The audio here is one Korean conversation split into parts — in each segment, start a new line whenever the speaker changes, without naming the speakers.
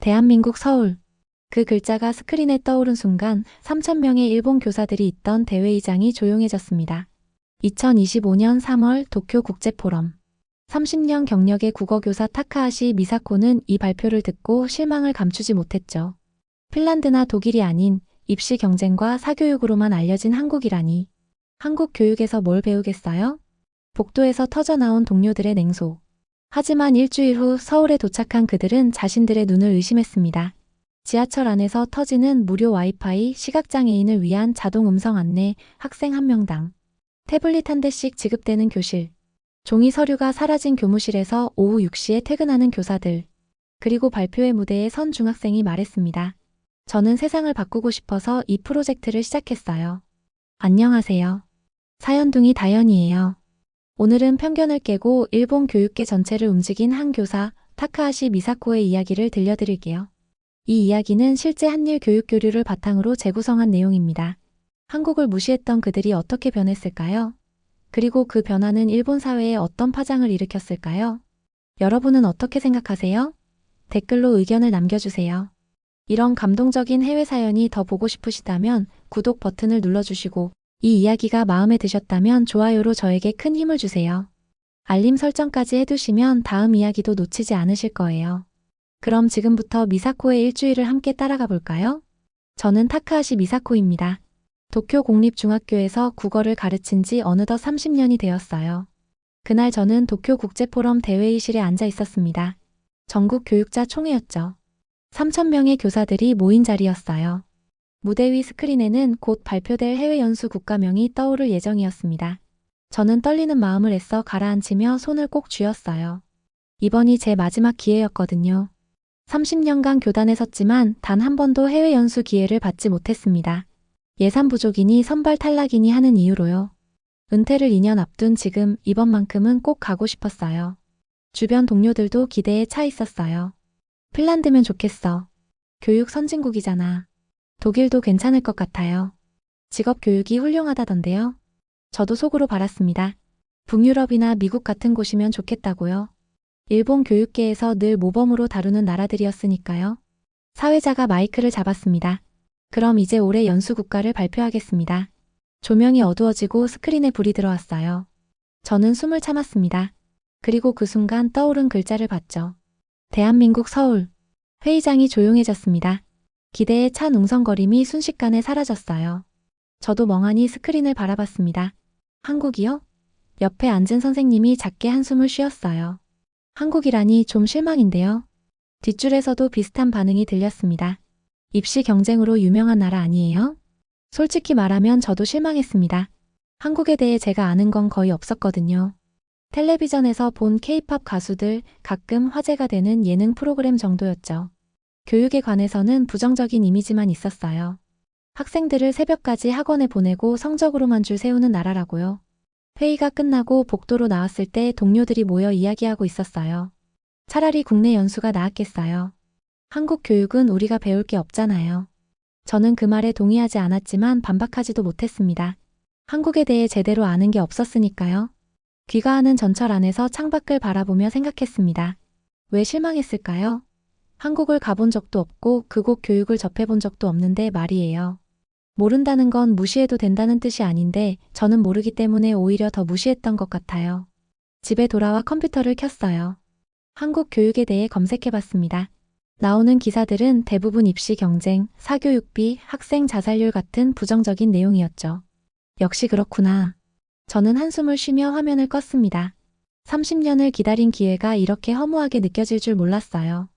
대한민국 서울. 그 글자가 스크린에 떠오른 순간 3,000명의 일본 교사들이 있던 대회의장이 조용해졌습니다. 2025년 3월 도쿄 국제포럼. 30년 경력의 국어교사 타카하시 미사코는 이 발표를 듣고 실망을 감추지 못했죠. 핀란드나 독일이 아닌 입시 경쟁과 사교육으로만 알려진 한국이라니. 한국 교육에서 뭘 배우겠어요? 복도에서 터져나온 동료들의 냉소. 하지만 일주일 후 서울에 도착한 그들은 자신들의 눈을 의심했습니다. 지하철 안에서 터지는 무료 와이파이, 시각장애인을 위한 자동 음성 안내, 학생 한 명당 태블릿 한 대씩 지급되는 교실, 종이 서류가 사라진 교무실에서 오후 6시에 퇴근하는 교사들, 그리고 발표회 무대에 선 중학생이 말했습니다. 저는 세상을 바꾸고 싶어서 이 프로젝트를 시작했어요. 안녕하세요. 사연둥이 다현이에요. 오늘은 편견을 깨고 일본 교육계 전체를 움직인 한 교사, 타카하시 미사코의 이야기를 들려드릴게요. 이 이야기는 실제 한일 교육 교류를 바탕으로 재구성한 내용입니다. 한국을 무시했던 그들이 어떻게 변했을까요? 그리고 그 변화는 일본 사회에 어떤 파장을 일으켰을까요? 여러분은 어떻게 생각하세요? 댓글로 의견을 남겨주세요. 이런 감동적인 해외 사연이 더 보고 싶으시다면 구독 버튼을 눌러주시고 이 이야기가 마음에 드셨다면 좋아요로 저에게 큰 힘을 주세요. 알림 설정까지 해두시면 다음 이야기도 놓치지 않으실 거예요. 그럼 지금부터 미사코의 일주일을 함께 따라가 볼까요? 저는 타카하시 미사코입니다. 도쿄 공립중학교에서 국어를 가르친 지 어느덧 30년이 되었어요. 그날 저는 도쿄 국제포럼 대회의실에 앉아 있었습니다. 전국 교육자 총회였죠. 3,000명의 교사들이 모인 자리였어요. 무대 위 스크린에는 곧 발표될 해외 연수 국가명이 떠오를 예정이었습니다. 저는 떨리는 마음을 애써 가라앉히며 손을 꼭 쥐었어요. 이번이 제 마지막 기회였거든요. 30년간 교단에 섰지만 단 한 번도 해외 연수 기회를 받지 못했습니다. 예산 부족이니 선발 탈락이니 하는 이유로요. 은퇴를 2년 앞둔 지금 이번만큼은 꼭 가고 싶었어요. 주변 동료들도 기대에 차 있었어요. 핀란드면 좋겠어. 교육 선진국이잖아. 독일도 괜찮을 것 같아요. 직업 교육이 훌륭하다던데요. 저도 속으로 바랐습니다. 북유럽이나 미국 같은 곳이면 좋겠다고요. 일본 교육계에서 늘 모범으로 다루는 나라들이었으니까요. 사회자가 마이크를 잡았습니다. 그럼 이제 올해 연수 국가를 발표하겠습니다. 조명이 어두워지고 스크린에 불이 들어왔어요. 저는 숨을 참았습니다. 그리고 그 순간 떠오른 글자를 봤죠. 대한민국 서울. 회의장이 조용해졌습니다. 기대에 찬 웅성거림이 순식간에 사라졌어요. 저도 멍하니 스크린을 바라봤습니다. 한국이요? 옆에 앉은 선생님이 작게 한숨을 쉬었어요. 한국이라니 좀 실망인데요. 뒷줄에서도 비슷한 반응이 들렸습니다. 입시 경쟁으로 유명한 나라 아니에요? 솔직히 말하면 저도 실망했습니다. 한국에 대해 제가 아는 건 거의 없었거든요. 텔레비전에서 본 K-팝 가수들, 가끔 화제가 되는 예능 프로그램 정도였죠. 교육에 관해서는 부정적인 이미지만 있었어요. 학생들을 새벽까지 학원에 보내고 성적으로만 줄 세우는 나라라고요. 회의가 끝나고 복도로 나왔을 때 동료들이 모여 이야기하고 있었어요. 차라리 국내 연수가 나았겠어요. 한국 교육은 우리가 배울 게 없잖아요. 저는 그 말에 동의하지 않았지만 반박하지도 못했습니다. 한국에 대해 제대로 아는 게 없었으니까요. 귀가하는 전철 안에서 창밖을 바라보며 생각했습니다. 왜 실망했을까요? 한국을 가본 적도 없고 그곳 교육을 접해본 적도 없는데 말이에요. 모른다는 건 무시해도 된다는 뜻이 아닌데 저는 모르기 때문에 오히려 더 무시했던 것 같아요. 집에 돌아와 컴퓨터를 켰어요. 한국 교육에 대해 검색해봤습니다. 나오는 기사들은 대부분 입시 경쟁, 사교육비, 학생 자살률 같은 부정적인 내용이었죠. 역시 그렇구나. 저는 한숨을 쉬며 화면을 껐습니다. 30년을 기다린 기회가 이렇게 허무하게 느껴질 줄 몰랐어요.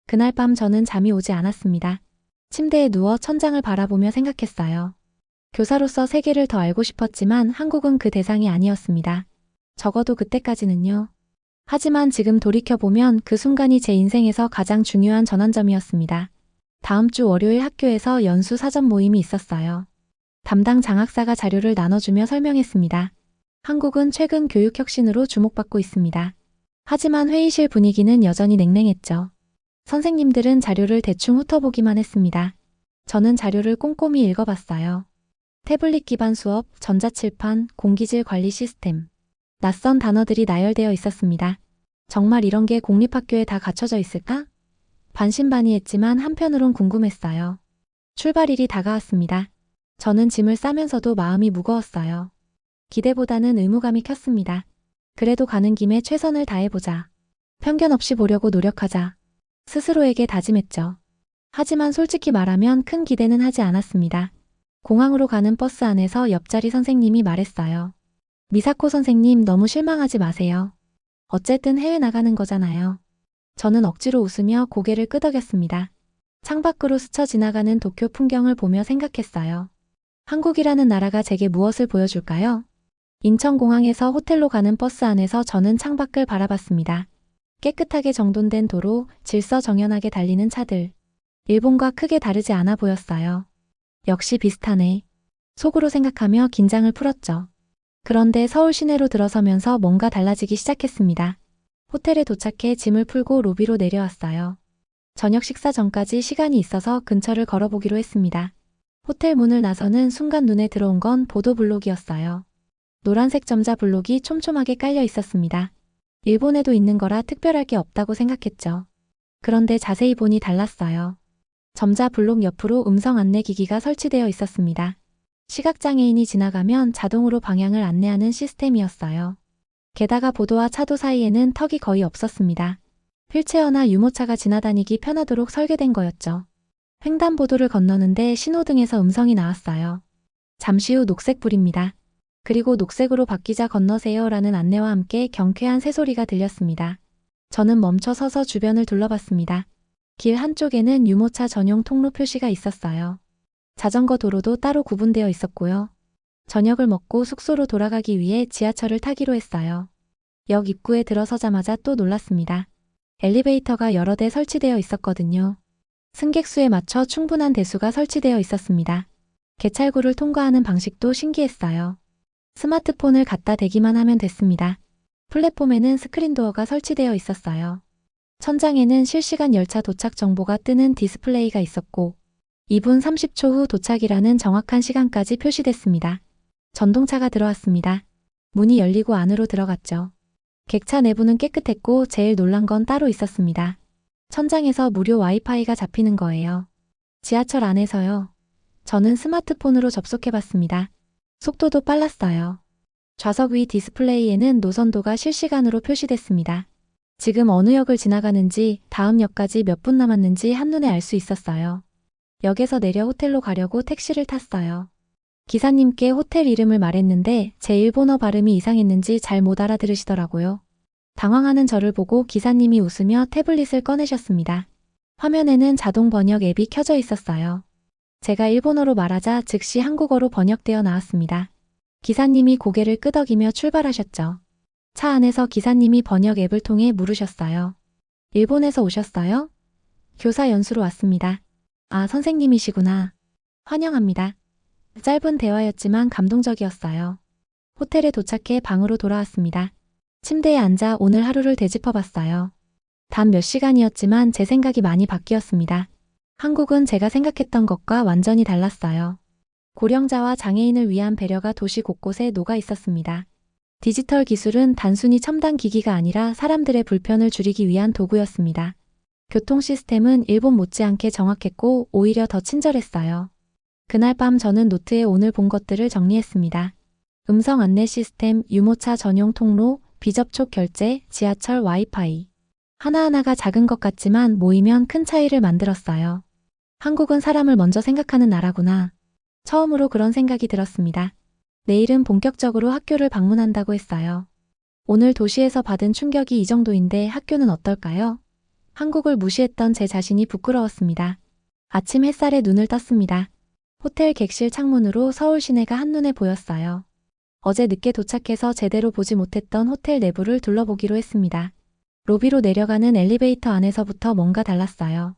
그날 밤 저는 잠이 오지 않았습니다. 침대에 누워 천장을 바라보며 생각했어요. 교사로서 세계를 더 알고 싶었지만 한국은 그 대상이 아니었습니다. 적어도 그때까지는요. 하지만 지금 돌이켜보면 그 순간이 제 인생에서 가장 중요한 전환점이었습니다. 다음 주 월요일 학교에서 연수 사전 모임이 있었어요. 담당 장학사가 자료를 나눠주며 설명했습니다. 한국은 최근 교육 혁신으로 주목받고 있습니다. 하지만 회의실 분위기는 여전히 냉랭했죠. 선생님들은 자료를 대충 훑어보기만 했습니다. 저는 자료를 꼼꼼히 읽어봤어요. 태블릿 기반 수업, 전자칠판, 공기질 관리 시스템. 낯선 단어들이 나열되어 있었습니다. 정말 이런 게 공립학교에 다 갖춰져 있을까? 반신반의했지만 한편으론 궁금했어요. 출발일이 다가왔습니다. 저는 짐을 싸면서도 마음이 무거웠어요. 기대보다는 의무감이 컸습니다. 그래도 가는 김에 최선을 다해보자. 편견 없이 보려고 노력하자. 스스로에게 다짐했죠. 하지만 솔직히 말하면 큰 기대는 하지 않았습니다. 공항으로 가는 버스 안에서 옆자리 선생님이 말했어요. 미사코 선생님, 너무 실망하지 마세요. 어쨌든 해외 나가는 거잖아요. 저는 억지로 웃으며 고개를 끄덕였습니다. 창밖으로 스쳐 지나가는 도쿄 풍경을 보며 생각했어요. 한국이라는 나라가 제게 무엇을 보여줄까요? 인천공항에서 호텔로 가는 버스 안에서 저는 창밖을 바라봤습니다. 깨끗하게 정돈된 도로, 질서정연하게 달리는 차들. 일본과 크게 다르지 않아 보였어요. 역시 비슷하네. 속으로 생각하며 긴장을 풀었죠. 그런데 서울 시내로 들어서면서 뭔가 달라지기 시작했습니다. 호텔에 도착해 짐을 풀고 로비로 내려왔어요. 저녁 식사 전까지 시간이 있어서 근처를 걸어보기로 했습니다. 호텔 문을 나서는 순간 눈에 들어온 건 보도블록이었어요. 노란색 점자 블록이 촘촘하게 깔려 있었습니다. 일본에도 있는 거라 특별할 게 없다고 생각했죠. 그런데 자세히 보니 달랐어요. 점자 블록 옆으로 음성 안내 기기가 설치되어 있었습니다. 시각장애인이 지나가면 자동으로 방향을 안내하는 시스템이었어요. 게다가 보도와 차도 사이에는 턱이 거의 없었습니다. 휠체어나 유모차가 지나다니기 편하도록 설계된 거였죠. 횡단보도를 건너는데 신호등에서 음성이 나왔어요. 잠시 후 녹색불입니다. 그리고 녹색으로 바뀌자 건너세요 라는 안내와 함께 경쾌한 새소리가 들렸습니다. 저는 멈춰 서서 주변을 둘러봤습니다. 길 한쪽에는 유모차 전용 통로 표시가 있었어요. 자전거 도로도 따로 구분되어 있었고요. 저녁을 먹고 숙소로 돌아가기 위해 지하철을 타기로 했어요. 역 입구에 들어서자마자 또 놀랐습니다. 엘리베이터가 여러 대 설치되어 있었거든요. 승객 수에 맞춰 충분한 대수가 설치되어 있었습니다. 개찰구를 통과하는 방식도 신기했어요. 스마트폰을 갖다 대기만 하면 됐습니다. 플랫폼에는 스크린도어가 설치되어 있었어요. 천장에는 실시간 열차 도착 정보가 뜨는 디스플레이가 있었고 2분 30초 후 도착이라는 정확한 시간까지 표시됐습니다. 전동차가 들어왔습니다. 문이 열리고 안으로 들어갔죠. 객차 내부는 깨끗했고 제일 놀란 건 따로 있었습니다. 천장에서 무료 와이파이가 잡히는 거예요. 지하철 안에서요. 저는 스마트폰으로 접속해봤습니다. 속도도 빨랐어요. 좌석 위 디스플레이에는 노선도가 실시간으로 표시됐습니다. 지금 어느 역을 지나가는지, 다음 역까지 몇 분 남았는지 한눈에 알 수 있었어요. 역에서 내려 호텔로 가려고 택시를 탔어요. 기사님께 호텔 이름을 말했는데 제 일본어 발음이 이상했는지 잘 못 알아들으시더라고요. 당황하는 저를 보고 기사님이 웃으며 태블릿을 꺼내셨습니다. 화면에는 자동 번역 앱이 켜져 있었어요. 제가 일본어로 말하자 즉시 한국어로 번역되어 나왔습니다. 기사님이 고개를 끄덕이며 출발하셨죠. 차 안에서 기사님이 번역 앱을 통해 물으셨어요. 일본에서 오셨어요? 교사 연수로 왔습니다. 아, 선생님이시구나. 환영합니다. 짧은 대화였지만 감동적이었어요. 호텔에 도착해 방으로 돌아왔습니다. 침대에 앉아 오늘 하루를 되짚어봤어요. 단 몇 시간이었지만 제 생각이 많이 바뀌었습니다. 한국은 제가 생각했던 것과 완전히 달랐어요. 고령자와 장애인을 위한 배려가 도시 곳곳에 녹아 있었습니다. 디지털 기술은 단순히 첨단 기기가 아니라 사람들의 불편을 줄이기 위한 도구였습니다. 교통 시스템은 일본 못지않게 정확했고 오히려 더 친절했어요. 그날 밤 저는 노트에 오늘 본 것들을 정리했습니다. 음성 안내 시스템, 유모차 전용 통로, 비접촉 결제, 지하철 와이파이. 하나하나가 작은 것 같지만 모이면 큰 차이를 만들었어요. 한국은 사람을 먼저 생각하는 나라구나. 처음으로 그런 생각이 들었습니다. 내일은 본격적으로 학교를 방문한다고 했어요. 오늘 도시에서 받은 충격이 이 정도인데 학교는 어떨까요? 한국을 무시했던 제 자신이 부끄러웠습니다. 아침 햇살에 눈을 떴습니다. 호텔 객실 창문으로 서울 시내가 한눈에 보였어요. 어제 늦게 도착해서 제대로 보지 못했던 호텔 내부를 둘러보기로 했습니다. 로비로 내려가는 엘리베이터 안에서부터 뭔가 달랐어요.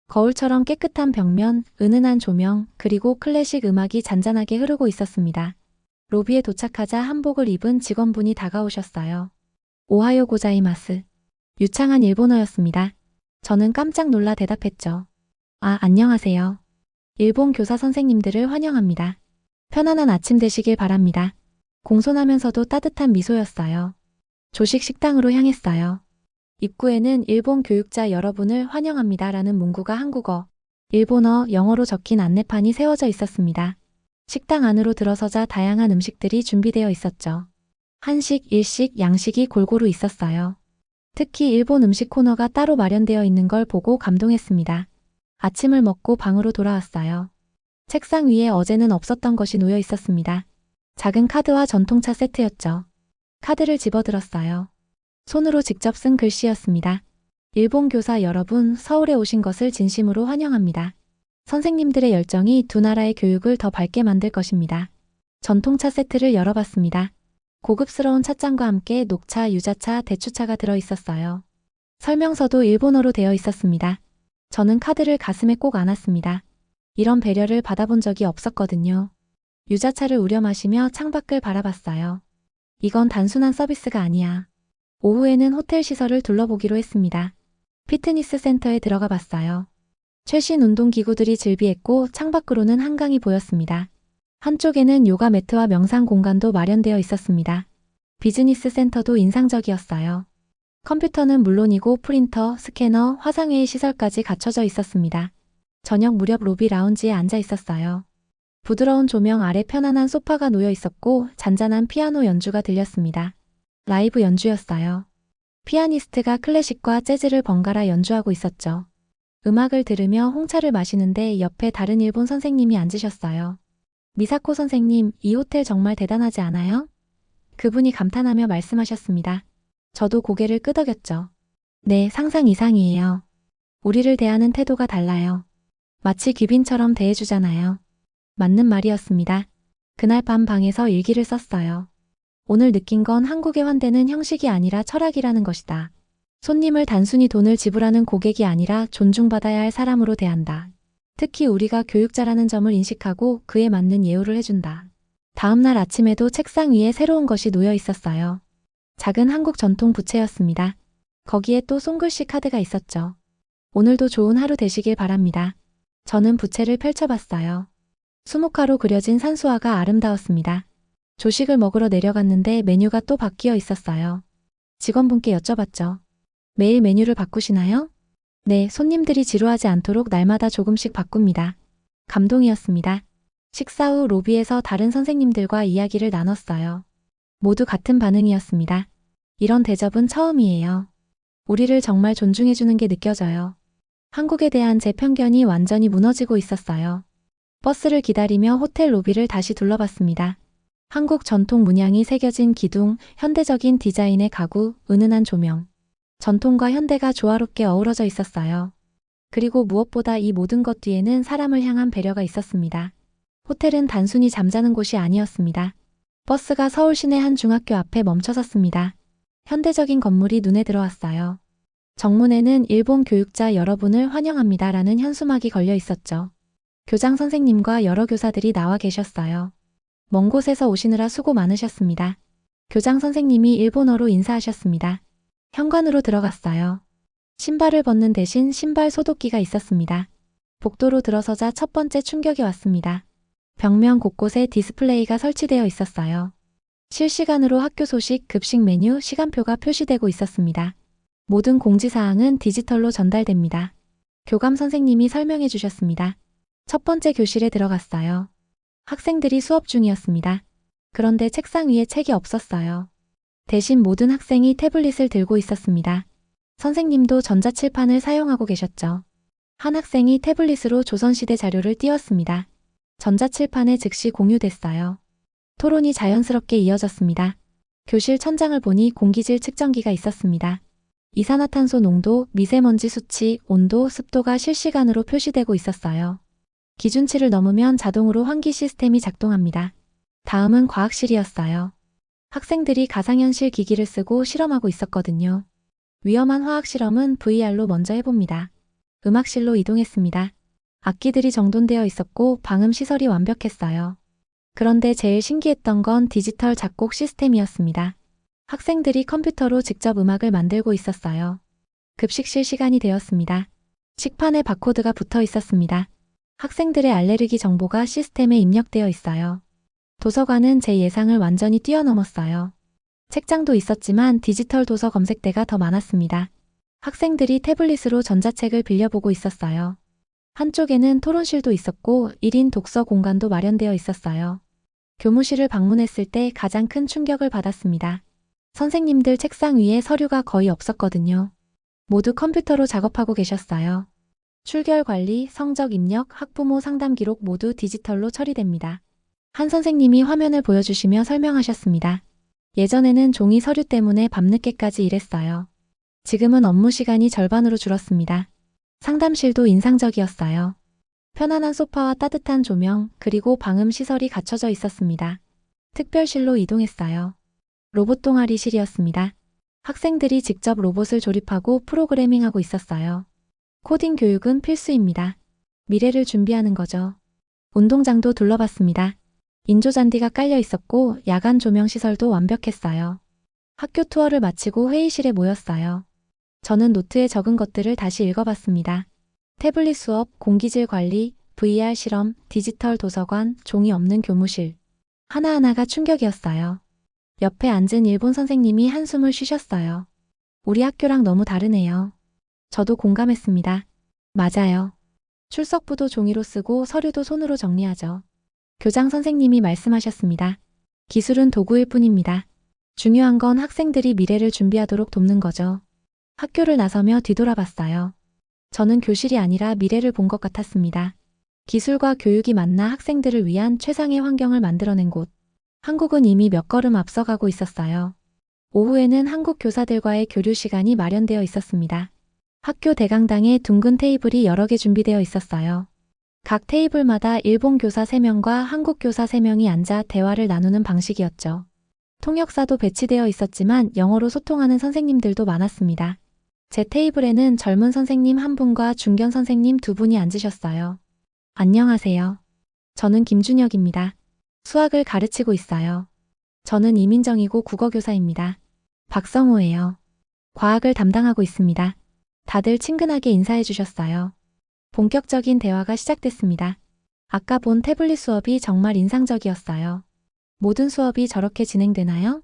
거울처럼 깨끗한 벽면, 은은한 조명, 그리고 클래식 음악이 잔잔하게 흐르고 있었습니다. 로비에 도착하자 한복을 입은 직원분이 다가오셨어요. 오하요 고자이마스. 유창한 일본어였습니다. 저는 깜짝 놀라 대답했죠. 아, 안녕하세요. 일본 교사 선생님들을 환영합니다. 편안한 아침 되시길 바랍니다. 공손하면서도 따뜻한 미소였어요. 조식 식당으로 향했어요. 입구에는 일본 교육자 여러분을 환영합니다라는 문구가 한국어, 일본어, 영어로 적힌 안내판이 세워져 있었습니다. 식당 안으로 들어서자 다양한 음식들이 준비되어 있었죠. 한식, 일식, 양식이 골고루 있었어요. 특히 일본 음식 코너가 따로 마련되어 있는 걸 보고 감동했습니다. 아침을 먹고 방으로 돌아왔어요. 책상 위에 어제는 없었던 것이 놓여 있었습니다. 작은 카드와 전통차 세트였죠. 카드를 집어들었어요. 손으로 직접 쓴 글씨였습니다. 일본 교사 여러분, 서울에 오신 것을 진심으로 환영합니다. 선생님들의 열정이 두 나라의 교육을 더 밝게 만들 것입니다. 전통차 세트를 열어봤습니다. 고급스러운 찻잔과 함께 녹차, 유자차, 대추차가 들어 있었어요. 설명서도 일본어로 되어 있었습니다. 저는 카드를 가슴에 꼭 안았습니다. 이런 배려를 받아본 적이 없었거든요. 유자차를 우려 마시며 창밖을 바라봤어요. 이건 단순한 서비스가 아니야. 오후에는 호텔 시설을 둘러보기로 했습니다. 피트니스 센터에 들어가 봤어요. 최신 운동기구들이 즐비했고 창밖으로는 한강이 보였습니다. 한쪽에는 요가 매트와 명상 공간도 마련되어 있었습니다. 비즈니스 센터도 인상적이었어요. 컴퓨터는 물론이고 프린터, 스캐너, 화상회의 시설까지 갖춰져 있었습니다. 저녁 무렵 로비 라운지에 앉아 있었어요. 부드러운 조명 아래 편안한 소파가 놓여 있었고 잔잔한 피아노 연주가 들렸습니다. 라이브 연주였어요. 피아니스트가 클래식과 재즈를 번갈아 연주하고 있었죠. 음악을 들으며 홍차를 마시는데 옆에 다른 일본 선생님이 앉으셨어요. 미사코 선생님, 이 호텔 정말 대단하지 않아요? 그분이 감탄하며 말씀하셨습니다. 저도 고개를 끄덕였죠. 네, 상상 이상이에요. 우리를 대하는 태도가 달라요. 마치 귀빈처럼 대해주잖아요. 맞는 말이었습니다. 그날 밤 방에서 일기를 썼어요. 오늘 느낀 건 한국의 환대는 형식이 아니라 철학이라는 것이다. 손님을 단순히 돈을 지불하는 고객이 아니라 존중받아야 할 사람으로 대한다. 특히 우리가 교육자라는 점을 인식하고 그에 맞는 예우를 해준다. 다음날 아침에도 책상 위에 새로운 것이 놓여 있었어요. 작은 한국 전통 부채였습니다. 거기에 또 손글씨 카드가 있었죠. 오늘도 좋은 하루 되시길 바랍니다. 저는 부채를 펼쳐봤어요. 수묵화로 그려진 산수화가 아름다웠습니다. 조식을 먹으러 내려갔는데 메뉴가 또 바뀌어 있었어요. 직원분께 여쭤봤죠. 매일 메뉴를 바꾸시나요? 네, 손님들이 지루하지 않도록 날마다 조금씩 바꿉니다. 감동이었습니다. 식사 후 로비에서 다른 선생님들과 이야기를 나눴어요. 모두 같은 반응이었습니다. 이런 대접은 처음이에요. 우리를 정말 존중해주는 게 느껴져요. 한국에 대한 제 편견이 완전히 무너지고 있었어요. 버스를 기다리며 호텔 로비를 다시 둘러봤습니다. 한국 전통 문양이 새겨진 기둥, 현대적인 디자인의 가구, 은은한 조명. 전통과 현대가 조화롭게 어우러져 있었어요. 그리고 무엇보다 이 모든 것 뒤에는 사람을 향한 배려가 있었습니다. 호텔은 단순히 잠자는 곳이 아니었습니다. 버스가 서울 시내 한 중학교 앞에 멈춰섰습니다. 현대적인 건물이 눈에 들어왔어요. 정문에는 일본 교육자 여러분을 환영합니다라는 현수막이 걸려 있었죠. 교장 선생님과 여러 교사들이 나와 계셨어요. 먼 곳에서 오시느라 수고 많으셨습니다. 교장 선생님이 일본어로 인사하셨습니다. 현관으로 들어갔어요. 신발을 벗는 대신 신발 소독기가 있었습니다. 복도로 들어서자 첫 번째 충격이 왔습니다. 벽면 곳곳에 디스플레이가 설치되어 있었어요. 실시간으로 학교 소식, 급식 메뉴, 시간표가 표시되고 있었습니다. 모든 공지사항은 디지털로 전달됩니다. 교감 선생님이 설명해 주셨습니다. 첫 번째 교실에 들어갔어요. 학생들이 수업 중이었습니다. 그런데 책상 위에 책이 없었어요. 대신 모든 학생이 태블릿을 들고 있었습니다. 선생님도 전자칠판을 사용하고 계셨죠. 한 학생이 태블릿으로 조선시대 자료를 띄웠습니다. 전자칠판에 즉시 공유됐어요. 토론이 자연스럽게 이어졌습니다. 교실 천장을 보니 공기질 측정기가 있었습니다. 이산화탄소 농도, 미세먼지 수치, 온도, 습도가 실시간으로 표시되고 있었어요. 기준치를 넘으면 자동으로 환기 시스템이 작동합니다. 다음은 과학실이었어요. 학생들이 가상현실 기기를 쓰고 실험하고 있었거든요. 위험한 화학 실험은 VR로 먼저 해봅니다. 음악실로 이동했습니다. 악기들이 정돈되어 있었고 방음 시설이 완벽했어요. 그런데 제일 신기했던 건 디지털 작곡 시스템이었습니다. 학생들이 컴퓨터로 직접 음악을 만들고 있었어요. 급식실 시간이 되었습니다. 식판에 바코드가 붙어 있었습니다. 학생들의 알레르기 정보가 시스템에 입력되어 있어요. 도서관은 제 예상을 완전히 뛰어넘었어요. 책장도 있었지만 디지털 도서 검색대가 더 많았습니다. 학생들이 태블릿으로 전자책을 빌려보고 있었어요. 한쪽에는 토론실도 있었고 1인 독서 공간도 마련되어 있었어요. 교무실을 방문했을 때 가장 큰 충격을 받았습니다. 선생님들 책상 위에 서류가 거의 없었거든요. 모두 컴퓨터로 작업하고 계셨어요. 출결 관리, 성적 입력, 학부모 상담 기록 모두 디지털로 처리됩니다. 한 선생님이 화면을 보여주시며 설명하셨습니다. 예전에는 종이 서류 때문에 밤늦게까지 일했어요. 지금은 업무 시간이 절반으로 줄었습니다. 상담실도 인상적이었어요. 편안한 소파와 따뜻한 조명, 그리고 방음 시설이 갖춰져 있었습니다. 특별실로 이동했어요. 로봇 동아리실이었습니다. 학생들이 직접 로봇을 조립하고 프로그래밍하고 있었어요. 코딩 교육은 필수입니다. 미래를 준비하는 거죠. 운동장도 둘러봤습니다. 인조잔디가 깔려 있었고 야간 조명 시설도 완벽했어요. 학교 투어를 마치고 회의실에 모였어요. 저는 노트에 적은 것들을 다시 읽어봤습니다. 태블릿 수업, 공기질 관리, VR 실험, 디지털 도서관, 종이 없는 교무실. 하나하나가 충격이었어요. 옆에 앉은 일본 선생님이 한숨을 쉬셨어요. 우리 학교랑 너무 다르네요. 저도 공감했습니다. 맞아요. 출석부도 종이로 쓰고 서류도 손으로 정리하죠. 교장 선생님이 말씀하셨습니다. 기술은 도구일 뿐입니다. 중요한 건 학생들이 미래를 준비하도록 돕는 거죠. 학교를 나서며 뒤돌아봤어요. 저는 교실이 아니라 미래를 본 것 같았습니다. 기술과 교육이 만나 학생들을 위한 최상의 환경을 만들어낸 곳. 한국은 이미 몇 걸음 앞서가고 있었어요. 오후에는 한국 교사들과의 교류 시간이 마련되어 있었습니다. 학교 대강당에 둥근 테이블이 여러 개 준비되어 있었어요. 각 테이블마다 일본 교사 3명과 한국 교사 3명이 앉아 대화를 나누는 방식이었죠. 통역사도 배치되어 있었지만 영어로 소통하는 선생님들도 많았습니다. 제 테이블에는 젊은 선생님 1분과 중견 선생님 2분이 앉으셨어요. 안녕하세요. 저는 김준혁입니다. 수학을 가르치고 있어요. 저는 이민정이고 국어교사입니다. 박성호예요. 과학을 담당하고 있습니다. 다들 친근하게 인사해 주셨어요. 본격적인 대화가 시작됐습니다. 아까 본 태블릿 수업이 정말 인상적이었어요. 모든 수업이 저렇게 진행되나요?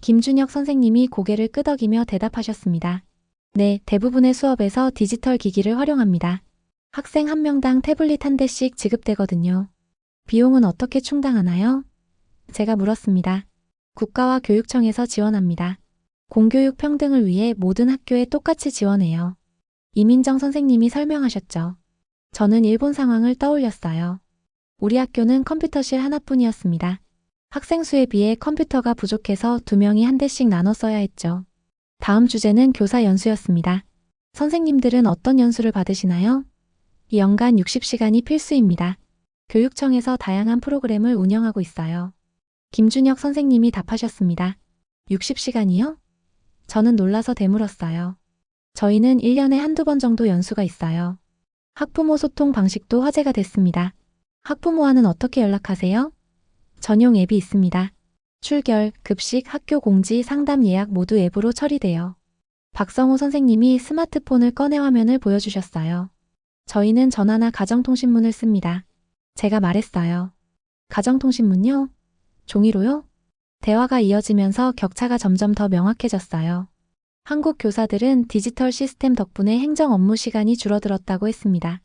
김준혁 선생님이 고개를 끄덕이며 대답하셨습니다. 네, 대부분의 수업에서 디지털 기기를 활용합니다. 학생 1명당 태블릿 1대씩 지급되거든요. 비용은 어떻게 충당하나요? 제가 물었습니다. 국가와 교육청에서 지원합니다. 공교육 평등을 위해 모든 학교에 똑같이 지원해요. 이민정 선생님이 설명하셨죠. 저는 일본 상황을 떠올렸어요. 우리 학교는 컴퓨터실 하나뿐이었습니다. 학생 수에 비해 컴퓨터가 부족해서 2명이 1대씩 나눠 써야 했죠. 다음 주제는 교사 연수였습니다. 선생님들은 어떤 연수를 받으시나요? 연간 60시간이 필수입니다. 교육청에서 다양한 프로그램을 운영하고 있어요. 김준혁 선생님이 답하셨습니다. 60시간이요? 저는 놀라서 되물었어요. 저희는 1년에 한두 번 정도 연수가 있어요. 학부모 소통 방식도 화제가 됐습니다. 학부모와는 어떻게 연락하세요? 전용 앱이 있습니다. 출결, 급식, 학교 공지, 상담 예약 모두 앱으로 처리돼요. 박성호 선생님이 스마트폰을 꺼내 화면을 보여주셨어요. 저희는 전화나 가정통신문을 씁니다. 제가 말했어요. 가정통신문요? 종이로요? 대화가 이어지면서 격차가 점점 더 명확해졌어요. 한국 교사들은 디지털 시스템 덕분에 행정 업무 시간이 줄어들었다고 했습니다.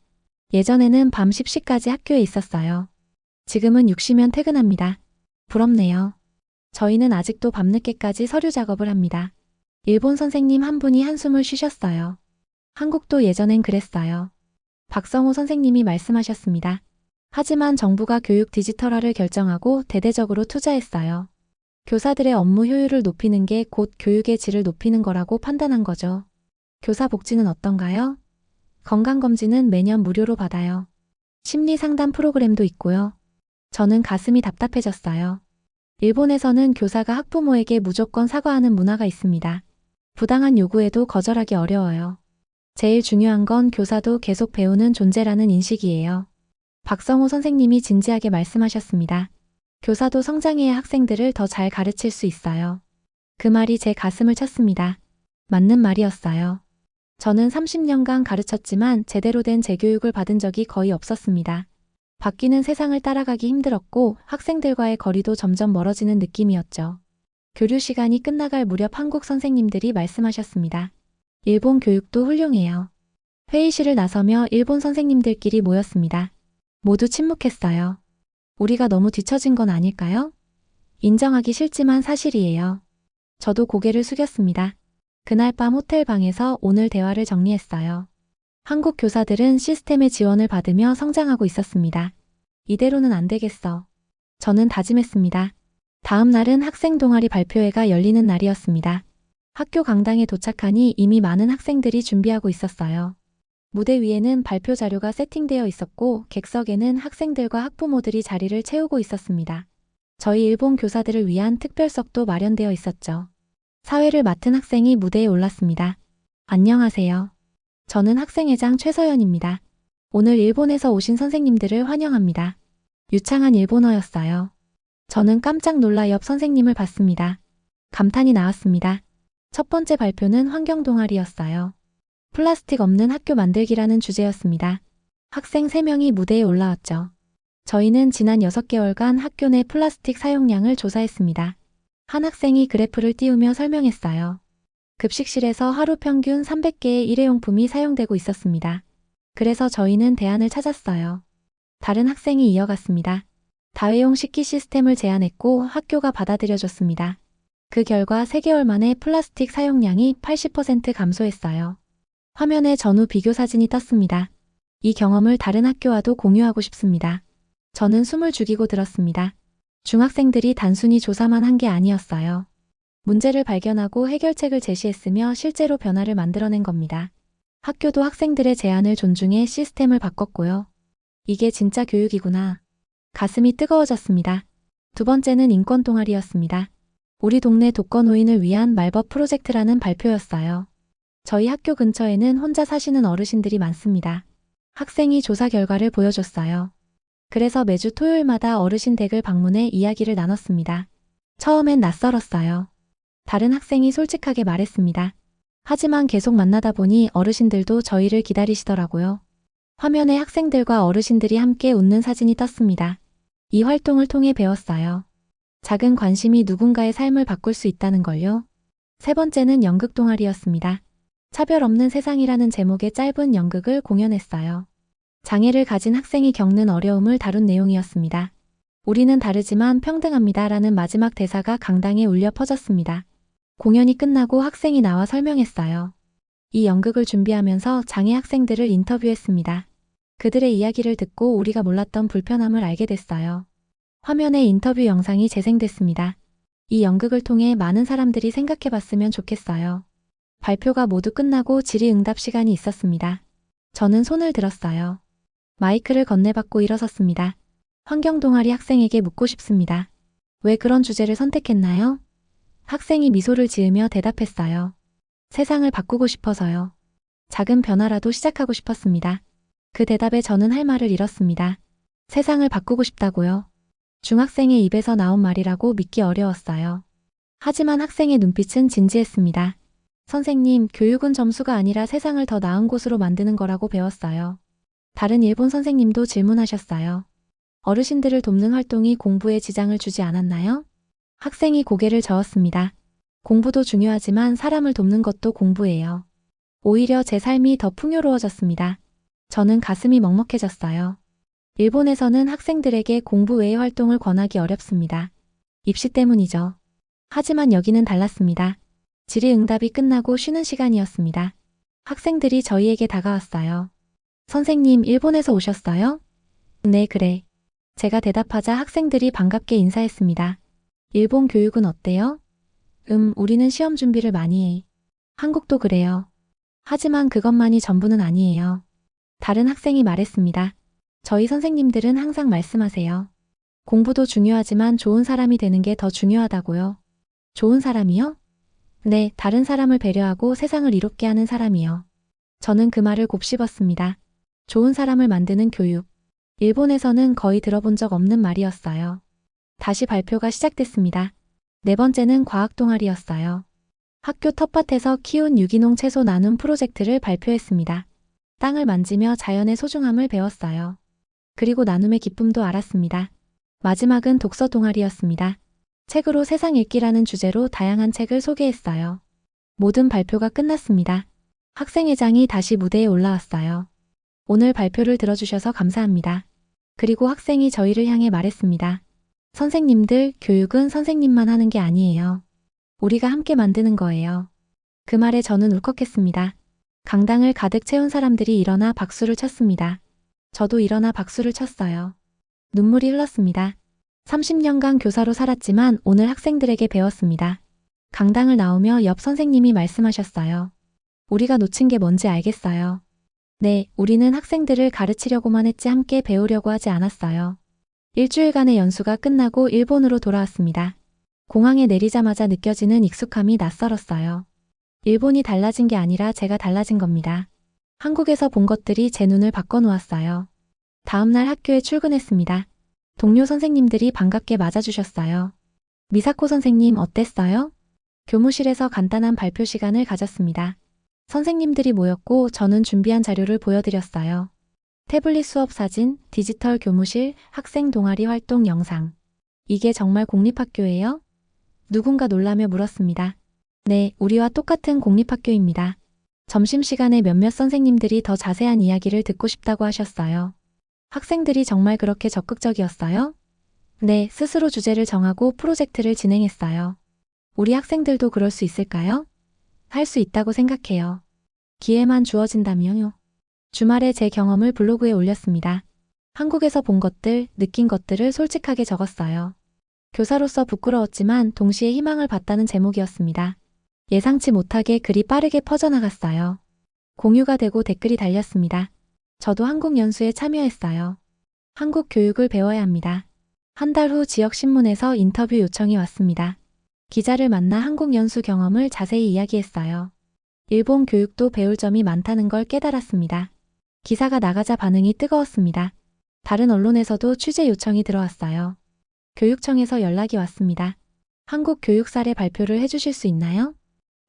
예전에는 밤 10시까지 학교에 있었어요. 지금은 6시면 퇴근합니다. 부럽네요. 저희는 아직도 밤늦게까지 서류 작업을 합니다. 일본 선생님 1분이 한숨을 쉬셨어요. 한국도 예전엔 그랬어요. 박성호 선생님이 말씀하셨습니다. 하지만 정부가 교육 디지털화를 결정하고 대대적으로 투자했어요. 교사들의 업무 효율을 높이는 게 곧 교육의 질을 높이는 거라고 판단한 거죠. 교사 복지는 어떤가요? 건강검진은 매년 무료로 받아요. 심리 상담 프로그램도 있고요. 저는 가슴이 답답해졌어요. 일본에서는 교사가 학부모에게 무조건 사과하는 문화가 있습니다. 부당한 요구에도 거절하기 어려워요. 제일 중요한 건 교사도 계속 배우는 존재라는 인식이에요. 박성호 선생님이 진지하게 말씀하셨습니다. 교사도 성장해야 학생들을 더 잘 가르칠 수 있어요. 그 말이 제 가슴을 쳤습니다. 맞는 말이었어요. 저는 30년간 가르쳤지만 제대로 된 재교육을 받은 적이 거의 없었습니다. 바뀌는 세상을 따라가기 힘들었고 학생들과의 거리도 점점 멀어지는 느낌이었죠. 교류 시간이 끝나갈 무렵 한국 선생님들이 말씀하셨습니다. 일본 교육도 훌륭해요. 회의실을 나서며 일본 선생님들끼리 모였습니다. 모두 침묵했어요. 우리가 너무 뒤처진 건 아닐까요? 인정하기 싫지만 사실이에요. 저도 고개를 숙였습니다. 그날 밤 호텔 방에서 오늘 대화를 정리했어요. 한국 교사들은 시스템의 지원을 받으며 성장하고 있었습니다. 이대로는 안 되겠어. 저는 다짐했습니다. 다음 날은 학생 동아리 발표회가 열리는 날이었습니다. 학교 강당에 도착하니 이미 많은 학생들이 준비하고 있었어요. 무대 위에는 발표 자료가 세팅되어 있었고 객석에는 학생들과 학부모들이 자리를 채우고 있었습니다. 저희 일본 교사들을 위한 특별석도 마련되어 있었죠. 사회를 맡은 학생이 무대에 올랐습니다. 안녕하세요. 저는 학생회장 최서연입니다. 오늘 일본에서 오신 선생님들을 환영합니다. 유창한 일본어였어요. 저는 깜짝 놀라 옆 선생님을 봤습니다. 감탄이 나왔습니다. 첫 번째 발표는 환경 동아리였어요. 플라스틱 없는 학교 만들기라는 주제였습니다. 학생 3명이 무대에 올라왔죠. 저희는 지난 6개월간 학교 내 플라스틱 사용량을 조사했습니다. 한 학생이 그래프를 띄우며 설명했어요. 급식실에서 하루 평균 300개의 일회용품이 사용되고 있었습니다. 그래서 저희는 대안을 찾았어요. 다른 학생이 이어갔습니다. 다회용 식기 시스템을 제안했고 학교가 받아들여줬습니다. 그 결과 3개월 만에 플라스틱 사용량이 80% 감소했어요. 화면에 전후 비교 사진이 떴습니다. 이 경험을 다른 학교와도 공유하고 싶습니다. 저는 숨을 죽이고 들었습니다. 중학생들이 단순히 조사만 한 게 아니었어요. 문제를 발견하고 해결책을 제시했으며 실제로 변화를 만들어낸 겁니다. 학교도 학생들의 제안을 존중해 시스템을 바꿨고요. 이게 진짜 교육이구나. 가슴이 뜨거워졌습니다. 두 번째는 인권 동아리였습니다. 우리 동네 독거노인을 위한 말벗 프로젝트라는 발표였어요. 저희 학교 근처에는 혼자 사시는 어르신들이 많습니다. 학생이 조사 결과를 보여줬어요. 그래서 매주 토요일마다 어르신 댁을 방문해 이야기를 나눴습니다. 처음엔 낯설었어요. 다른 학생이 솔직하게 말했습니다. 하지만 계속 만나다 보니 어르신들도 저희를 기다리시더라고요. 화면에 학생들과 어르신들이 함께 웃는 사진이 떴습니다. 이 활동을 통해 배웠어요. 작은 관심이 누군가의 삶을 바꿀 수 있다는 걸요. 세 번째는 연극 동아리였습니다. 차별 없는 세상이라는 제목의 짧은 연극을 공연했어요. 장애를 가진 학생이 겪는 어려움을 다룬 내용이었습니다. 우리는 다르지만 평등합니다 라는 마지막 대사가 강당에 울려 퍼졌습니다. 공연이 끝나고 학생이 나와 설명했어요. 이 연극을 준비하면서 장애 학생들을 인터뷰했습니다. 그들의 이야기를 듣고 우리가 몰랐던 불편함을 알게 됐어요. 화면에 인터뷰 영상이 재생됐습니다. 이 연극을 통해 많은 사람들이 생각해봤으면 좋겠어요. 발표가 모두 끝나고 질의응답 시간이 있었습니다. 저는 손을 들었어요. 마이크를 건네받고 일어섰습니다. 환경동아리 학생에게 묻고 싶습니다. 왜 그런 주제를 선택했나요? 학생이 미소를 지으며 대답했어요. 세상을 바꾸고 싶어서요. 작은 변화라도 시작하고 싶었습니다. 그 대답에 저는 할 말을 잃었습니다. 세상을 바꾸고 싶다고요. 중학생의 입에서 나온 말이라고 믿기 어려웠어요. 하지만 학생의 눈빛은 진지했습니다. 선생님, 교육은 점수가 아니라 세상을 더 나은 곳으로 만드는 거라고 배웠어요. 다른 일본 선생님도 질문하셨어요. 어르신들을 돕는 활동이 공부에 지장을 주지 않았나요? 학생이 고개를 저었습니다. 공부도 중요하지만 사람을 돕는 것도 공부예요. 오히려 제 삶이 더 풍요로워졌습니다. 저는 가슴이 먹먹해졌어요. 일본에서는 학생들에게 공부 외의 활동을 권하기 어렵습니다. 입시 때문이죠. 하지만 여기는 달랐습니다. 질의응답이 끝나고 쉬는 시간이었습니다. 학생들이 저희에게 다가왔어요. 선생님, 일본에서 오셨어요? 네, 그래. 제가 대답하자 학생들이 반갑게 인사했습니다. 일본 교육은 어때요? 우리는 시험 준비를 많이 해. 한국도 그래요. 하지만 그것만이 전부는 아니에요. 다른 학생이 말했습니다. 저희 선생님들은 항상 말씀하세요. 공부도 중요하지만 좋은 사람이 되는 게 더 중요하다고요. 좋은 사람이요? 네, 다른 사람을 배려하고 세상을 이롭게 하는 사람이요. 저는 그 말을 곱씹었습니다. 좋은 사람을 만드는 교육. 일본에서는 거의 들어본 적 없는 말이었어요. 다시 발표가 시작됐습니다. 네 번째는 과학 동아리였어요. 학교 텃밭에서 키운 유기농 채소 나눔 프로젝트를 발표했습니다. 땅을 만지며 자연의 소중함을 배웠어요. 그리고 나눔의 기쁨도 알았습니다. 마지막은 독서 동아리였습니다. 책으로 세상 읽기라는 주제로 다양한 책을 소개했어요. 모든 발표가 끝났습니다. 학생회장이 다시 무대에 올라왔어요. 오늘 발표를 들어주셔서 감사합니다. 그리고 학생이 저희를 향해 말했습니다. 선생님들, 교육은 선생님만 하는 게 아니에요. 우리가 함께 만드는 거예요. 그 말에 저는 울컥했습니다. 강당을 가득 채운 사람들이 일어나 박수를 쳤습니다. 저도 일어나 박수를 쳤어요. 눈물이 흘렀습니다. 30년간 교사로 살았지만 오늘 학생들에게 배웠습니다. 강당을 나오며 옆 선생님이 말씀하셨어요. 우리가 놓친 게 뭔지 알겠어요. 네, 우리는 학생들을 가르치려고만 했지 함께 배우려고 하지 않았어요. 일주일간의 연수가 끝나고 일본으로 돌아왔습니다. 공항에 내리자마자 느껴지는 익숙함이 낯설었어요. 일본이 달라진 게 아니라 제가 달라진 겁니다. 한국에서 본 것들이 제 눈을 바꿔놓았어요. 다음날 학교에 출근했습니다. 동료 선생님들이 반갑게 맞아주셨어요. 미사코 선생님 어땠어요? 교무실에서 간단한 발표 시간을 가졌습니다. 선생님들이 모였고 저는 준비한 자료를 보여드렸어요. 태블릿 수업 사진, 디지털 교무실, 학생 동아리 활동 영상. 이게 정말 공립학교예요? 누군가 놀라며 물었습니다. 네, 우리와 똑같은 공립학교입니다. 점심시간에 몇몇 선생님들이 더 자세한 이야기를 듣고 싶다고 하셨어요. 학생들이 정말 그렇게 적극적이었어요? 네, 스스로 주제를 정하고 프로젝트를 진행했어요. 우리 학생들도 그럴 수 있을까요? 할 수 있다고 생각해요. 기회만 주어진다면요. 주말에 제 경험을 블로그에 올렸습니다. 한국에서 본 것들, 느낀 것들을 솔직하게 적었어요. 교사로서 부끄러웠지만 동시에 희망을 봤다는 제목이었습니다. 예상치 못하게 글이 빠르게 퍼져나갔어요. 공유가 되고 댓글이 달렸습니다. 저도 한국 연수에 참여했어요. 한국 교육을 배워야 합니다. 한 달 후 지역신문에서 인터뷰 요청이 왔습니다. 기자를 만나 한국 연수 경험을 자세히 이야기했어요. 일본 교육도 배울 점이 많다는 걸 깨달았습니다. 기사가 나가자 반응이 뜨거웠습니다. 다른 언론에서도 취재 요청이 들어왔어요. 교육청에서 연락이 왔습니다. 한국 교육 사례 발표를 해주실 수 있나요?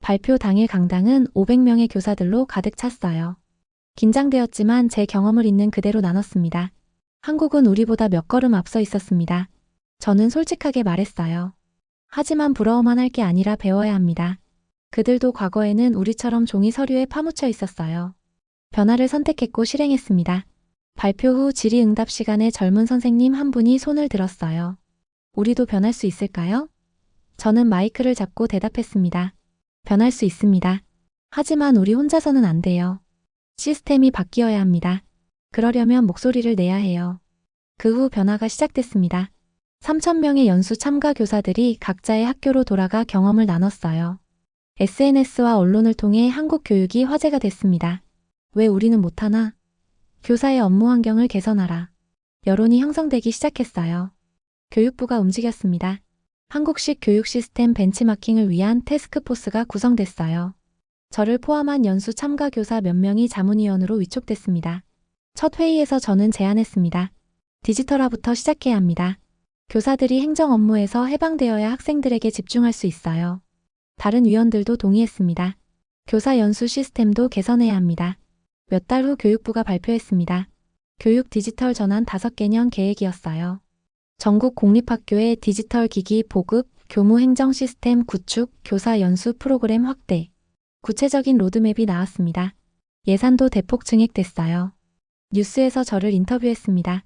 발표 당일 강당은 500명의 교사들로 가득 찼어요. 긴장되었지만 제 경험을 있는 그대로 나눴습니다. 한국은 우리보다 몇 걸음 앞서 있었습니다. 저는 솔직하게 말했어요. 하지만 부러워만 할 게 아니라 배워야 합니다. 그들도 과거에는 우리처럼 종이 서류에 파묻혀 있었어요. 변화를 선택했고 실행했습니다. 발표 후 질의응답 시간에 젊은 선생님 한 분이 손을 들었어요. 우리도 변할 수 있을까요? 저는 마이크를 잡고 대답했습니다. 변할 수 있습니다. 하지만 우리 혼자서는 안 돼요. 시스템이 바뀌어야 합니다. 그러려면 목소리를 내야 해요. 그 후 변화가 시작됐습니다. 3,000명의 연수 참가 교사들이 각자의 학교로 돌아가 경험을 나눴어요. SNS와 언론을 통해 한국 교육이 화제가 됐습니다. 왜 우리는 못하나? 교사의 업무 환경을 개선하라. 여론이 형성되기 시작했어요. 교육부가 움직였습니다. 한국식 교육 시스템 벤치마킹을 위한 태스크포스가 구성됐어요. 저를 포함한 연수 참가 교사 몇 명이 자문위원으로 위촉됐습니다. 첫 회의에서 저는 제안했습니다. 디지털화부터 시작해야 합니다. 교사들이 행정 업무에서 해방되어야 학생들에게 집중할 수 있어요. 다른 위원들도 동의했습니다. 교사 연수 시스템도 개선해야 합니다. 몇 달 후 교육부가 발표했습니다. 교육 디지털 전환 5개년 계획이었어요. 전국 공립학교의 디지털 기기 보급, 교무 행정 시스템 구축, 교사 연수 프로그램 확대. 구체적인 로드맵이 나왔습니다. 예산도 대폭 증액됐어요. 뉴스에서 저를 인터뷰했습니다.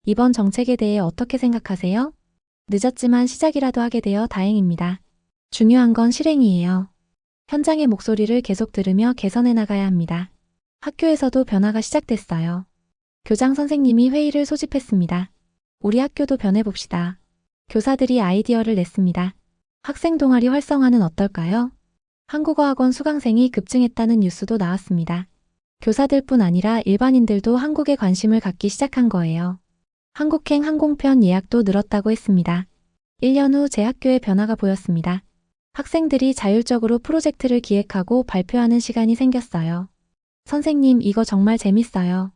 이번 정책에 대해 어떻게 생각하세요? 늦었지만 시작이라도 하게 되어 다행입니다. 중요한 건 실행이에요. 현장의 목소리를 계속 들으며 개선해 나가야 합니다. 학교에서도 변화가 시작됐어요. 교장 선생님이 회의를 소집했습니다. 우리 학교도 변해봅시다. 교사들이 아이디어를 냈습니다. 학생 동아리 활성화는 어떨까요? 한국어학원 수강생이 급증했다는 뉴스도 나왔습니다. 교사들뿐 아니라 일반인들도 한국에 관심을 갖기 시작한 거예요. 한국행 항공편 예약도 늘었다고 했습니다. 1년 후 제 학교에 변화가 보였습니다. 학생들이 자율적으로 프로젝트를 기획하고 발표하는 시간이 생겼어요. 선생님, 이거 정말 재밌어요.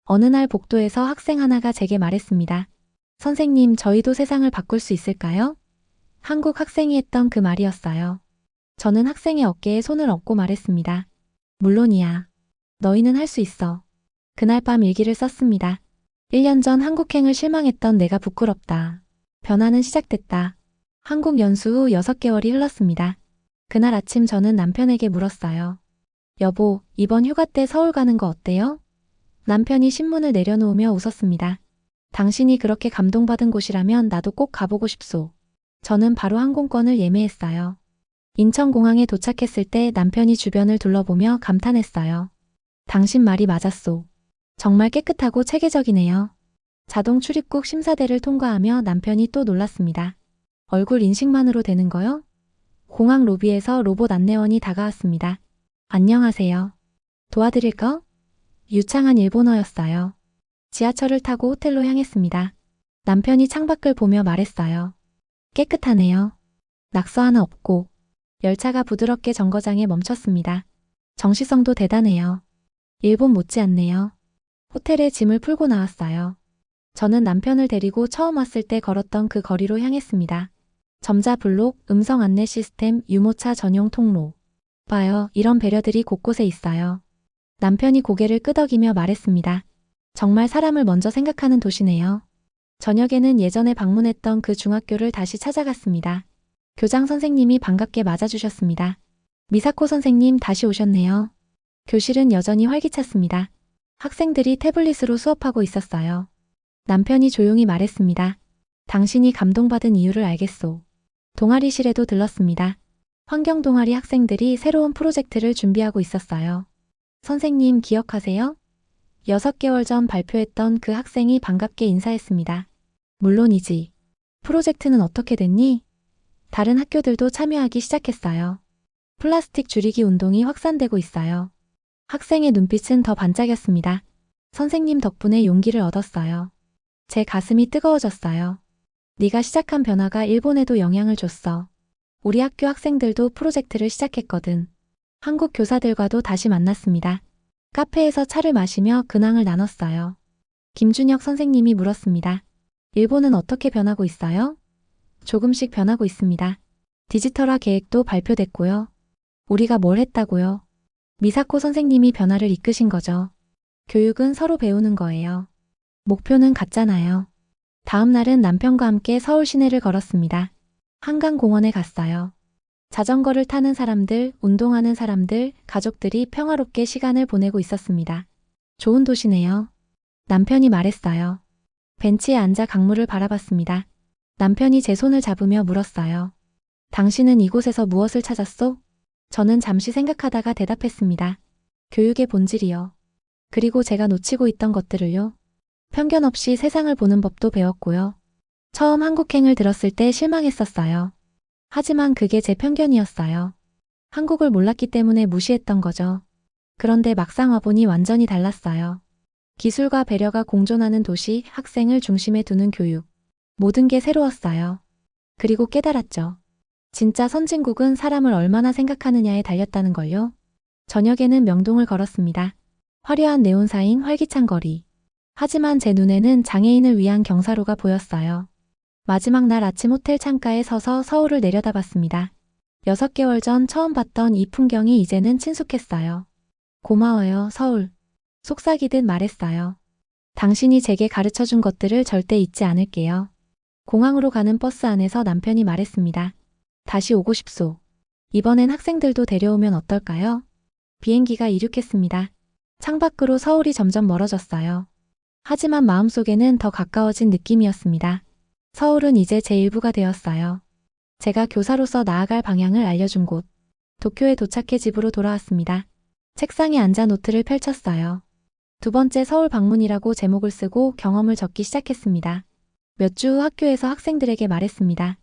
어느 날 복도에서 학생 하나가 제게 말했습니다. 선생님, 저희도 세상을 바꿀 수 있을까요? 한국 학생이 했던 그 말이었어요. 저는 학생의 어깨에 손을 얹고 말했습니다. 물론이야. 너희는 할 수 있어. 그날 밤 일기를 썼습니다. 1년 전 한국행을 실망했던 내가 부끄럽다. 변화는 시작됐다. 한국 연수 후 6개월이 흘렀습니다. 그날 아침 저는 남편에게 물었어요. 여보, 이번 휴가 때 서울 가는 거 어때요? 남편이 신문을 내려놓으며 웃었습니다. 당신이 그렇게 감동받은 곳이라면 나도 꼭 가보고 싶소. 저는 바로 항공권을 예매했어요. 인천공항에 도착했을 때 남편이 주변을 둘러보며 감탄했어요. 당신 말이 맞았소. 정말 깨끗하고 체계적이네요. 자동 출입국 심사대를 통과하며 남편이 또 놀랐습니다. 얼굴 인식만으로 되는 거요? 공항 로비에서 로봇 안내원이 다가왔습니다. 안녕하세요. 도와드릴 거? 유창한 일본어였어요. 지하철을 타고 호텔로 향했습니다. 남편이 창밖을 보며 말했어요. 깨끗하네요. 낙서 하나 없고. 열차가 부드럽게 정거장에 멈췄습니다. 정시성도 대단해요. 일본 못지않네요. 호텔에 짐을 풀고 나왔어요. 저는 남편을 데리고 처음 왔을 때 걸었던 그 거리로 향했습니다. 점자 블록, 음성 안내 시스템, 유모차 전용 통로. 봐요, 이런 배려들이 곳곳에 있어요. 남편이 고개를 끄덕이며 말했습니다. 정말 사람을 먼저 생각하는 도시네요. 저녁에는 예전에 방문했던 그 중학교를 다시 찾아갔습니다. 교장 선생님이 반갑게 맞아주셨습니다. 미사코 선생님 다시 오셨네요. 교실은 여전히 활기찼습니다. 학생들이 태블릿으로 수업하고 있었어요. 남편이 조용히 말했습니다. 당신이 감동받은 이유를 알겠소. 동아리실에도 들렀습니다. 환경 동아리 학생들이 새로운 프로젝트를 준비하고 있었어요. 선생님 기억하세요? 6개월 전 발표했던 그 학생이 반갑게 인사했습니다. 물론이지. 프로젝트는 어떻게 됐니? 다른 학교들도 참여하기 시작했어요. 플라스틱 줄이기 운동이 확산되고 있어요. 학생의 눈빛은 더 반짝였습니다. 선생님 덕분에 용기를 얻었어요. 제 가슴이 뜨거워졌어요. 네가 시작한 변화가 일본에도 영향을 줬어. 우리 학교 학생들도 프로젝트를 시작했거든. 한국 교사들과도 다시 만났습니다. 카페에서 차를 마시며 근황을 나눴어요. 김준혁 선생님이 물었습니다. 일본은 어떻게 변하고 있어요? 조금씩 변하고 있습니다. 디지털화 계획도 발표됐고요. 우리가 뭘 했다고요? 미사코 선생님이 변화를 이끄신 거죠. 교육은 서로 배우는 거예요. 목표는 같잖아요. 다음 날은 남편과 함께 서울 시내를 걸었습니다. 한강공원에 갔어요. 자전거를 타는 사람들, 운동하는 사람들, 가족들이 평화롭게 시간을 보내고 있었습니다. 좋은 도시네요. 남편이 말했어요. 벤치에 앉아 강물을 바라봤습니다. 남편이 제 손을 잡으며 물었어요. 당신은 이곳에서 무엇을 찾았소? 저는 잠시 생각하다가 대답했습니다. 교육의 본질이요. 그리고 제가 놓치고 있던 것들을요. 편견 없이 세상을 보는 법도 배웠고요. 처음 한국행을 들었을 때 실망했었어요. 하지만 그게 제 편견이었어요. 한국을 몰랐기 때문에 무시했던 거죠. 그런데 막상 와보니 완전히 달랐어요. 기술과 배려가 공존하는 도시, 학생을 중심에 두는 교육. 모든 게 새로웠어요. 그리고 깨달았죠. 진짜 선진국은 사람을 얼마나 생각하느냐에 달렸다는 걸요. 저녁에는 명동을 걸었습니다. 화려한 네온사인 활기찬 거리. 하지만 제 눈에는 장애인을 위한 경사로가 보였어요. 마지막 날 아침 호텔 창가에 서서 서울을 내려다봤습니다. 6개월 전 처음 봤던 이 풍경이 이제는 친숙했어요. 고마워요, 서울. 속삭이듯 말했어요. 당신이 제게 가르쳐준 것들을 절대 잊지 않을게요. 공항으로 가는 버스 안에서 남편이 말했습니다. 다시 오고 싶소. 이번엔 학생들도 데려오면 어떨까요? 비행기가 이륙했습니다. 창밖으로 서울이 점점 멀어졌어요. 하지만 마음속에는 더 가까워진 느낌이었습니다. 서울은 이제 제 일부가 되었어요. 제가 교사로서 나아갈 방향을 알려준 곳. 도쿄에 도착해 집으로 돌아왔습니다. 책상에 앉아 노트를 펼쳤어요. 2번째 서울 방문이라고 제목을 쓰고 경험을 적기 시작했습니다. 몇 주 후 학교에서 학생들에게 말했습니다.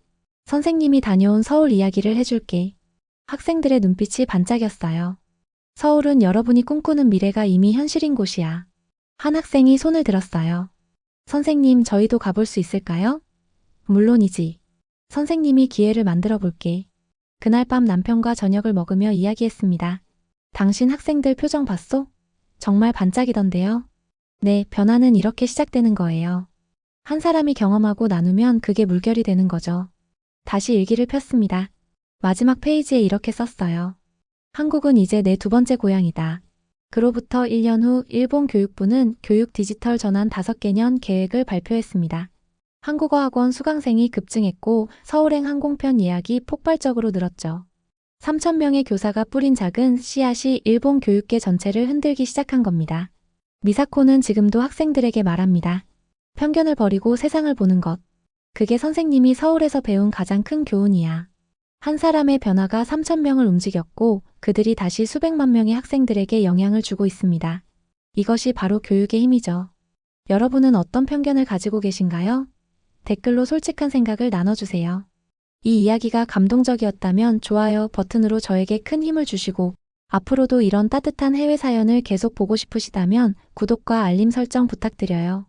선생님이 다녀온 서울 이야기를 해줄게. 학생들의 눈빛이 반짝였어요. 서울은 여러분이 꿈꾸는 미래가 이미 현실인 곳이야. 한 학생이 손을 들었어요. 선생님, 저희도 가볼 수 있을까요? 물론이지. 선생님이 기회를 만들어 볼게. 그날 밤 남편과 저녁을 먹으며 이야기했습니다. 당신 학생들 표정 봤소? 정말 반짝이던데요. 네, 변화는 이렇게 시작되는 거예요. 한 사람이 경험하고 나누면 그게 물결이 되는 거죠. 다시 일기를 폈습니다. 마지막 페이지에 이렇게 썼어요. 한국은 이제 내 2번째 고향이다. 그로부터 1년 후 일본 교육부는 교육 디지털 전환 5개년 계획을 발표했습니다. 한국어 학원 수강생이 급증했고 서울행 항공편 예약이 폭발적으로 늘었죠. 3,000명의 교사가 뿌린 작은 씨앗이 일본 교육계 전체를 흔들기 시작한 겁니다. 미사코는 지금도 학생들에게 말합니다. 편견을 버리고 세상을 보는 것. 그게 선생님이 서울에서 배운 가장 큰 교훈이야. 한 사람의 변화가 3,000명을 움직였고 그들이 다시 수백만 명의 학생들에게 영향을 주고 있습니다. 이것이 바로 교육의 힘이죠. 여러분은 어떤 편견을 가지고 계신가요? 댓글로 솔직한 생각을 나눠주세요. 이 이야기가 감동적이었다면 좋아요 버튼으로 저에게 큰 힘을 주시고 앞으로도 이런 따뜻한 해외 사연을 계속 보고 싶으시다면 구독과 알림 설정 부탁드려요.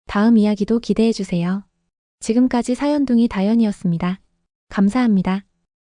다음 이야기도 기대해주세요. 지금까지 사연둥이 다연이었습니다. 감사합니다.